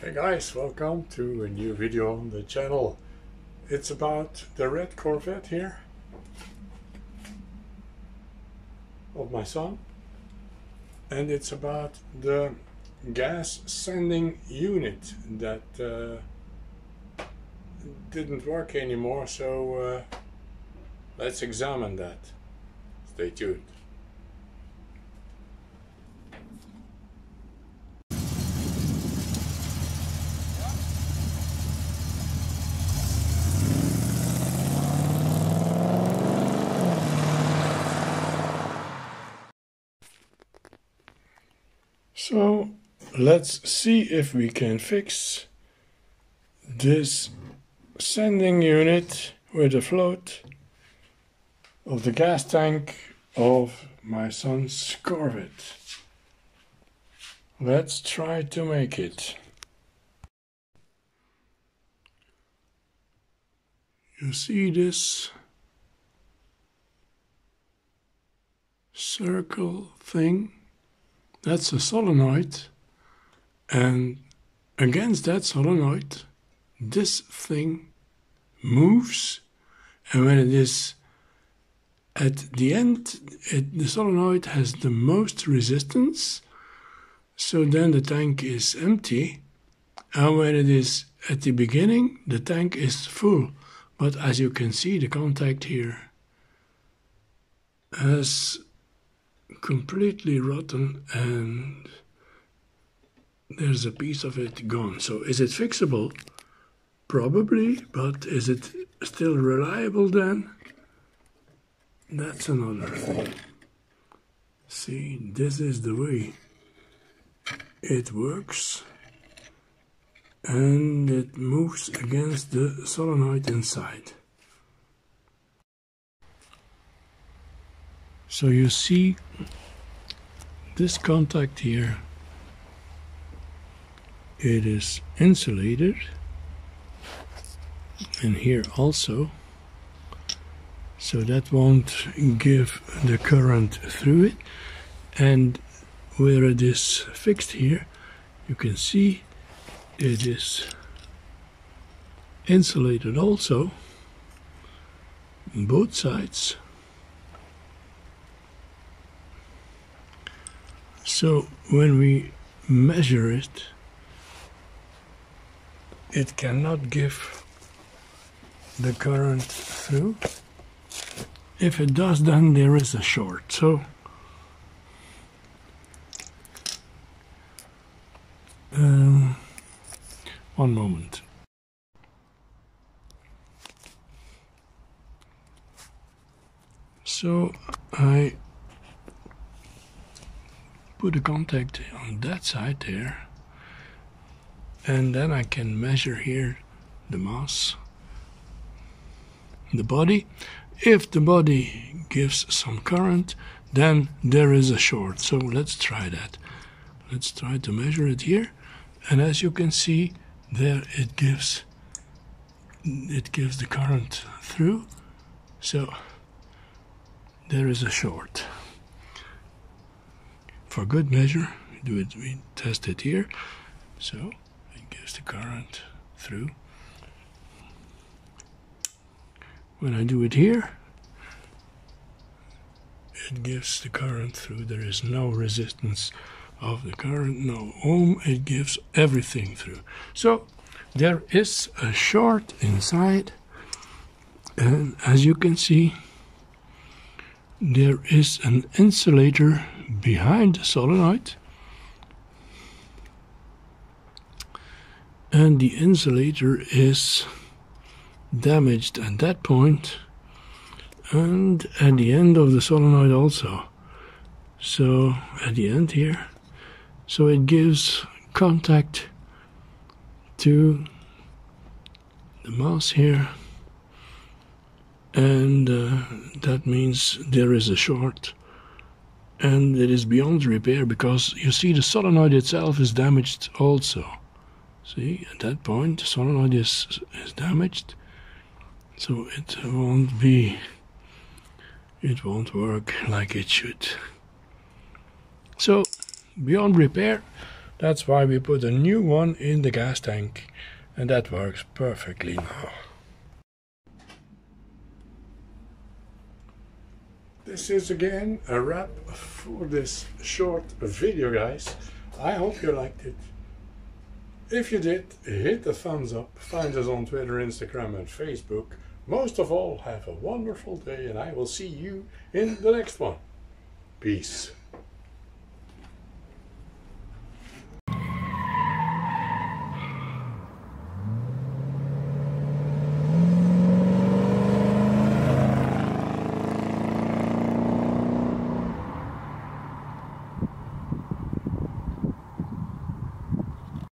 Hey guys, welcome to a new video on the channel. It's about the red Corvette here of my son, and it's about the gas sending unit that didn't work anymore, so let's examine that. Stay tuned. So let's see if we can fix this sending unit with the float of the gas tank of my son's Corvette. Let's try to make it. You see this circle thing? That's a solenoid, and against that solenoid this thing moves, and when it is at the end, the solenoid has the most resistance, so then the tank is empty, and when it is at the beginning the tank is full. But as you can see, the contact here has completely rotten and there's a piece of it gone. So is it fixable? Probably, but is it still reliable then? That's another thing. See, this is the way it works, and it moves against the solenoid inside. So you see this contact here, it is insulated, and here also, so that won't give the current through it. And where it is fixed here, you can see it is insulated also on both sides. So when we measure it, it cannot give the current through. If it does, then there is a short. So one moment. So I put a contact on that side there, and then I can measure here the mass, the body. If the body gives some current, then there is a short. So let's try that. Let's try to measure it here, and as you can see there, it gives the current through, so there is a short. For good measure, we test it here, so it gives the current through. When I do it here, it gives the current through. There is no resistance of the current, no ohm, it gives everything through. So there is a short inside, and as you can see, there is an insulator behind the solenoid, and the insulator is damaged at that point and at the end of the solenoid also. So at the end here, so it gives contact to the mass here, and that means there is a short, and it is beyond repair because you see the solenoid itself is damaged also. See, at that point the solenoid is damaged, so it won't work like it should. So beyond repair, That's why we put a new one in the gas tank, and that works perfectly now. This is again a wrap for this short video, guys. I hope you liked it. If you did, hit the thumbs up. Find us on Twitter, Instagram and Facebook. Most of all, have a wonderful day, and I will see you in the next one. Peace.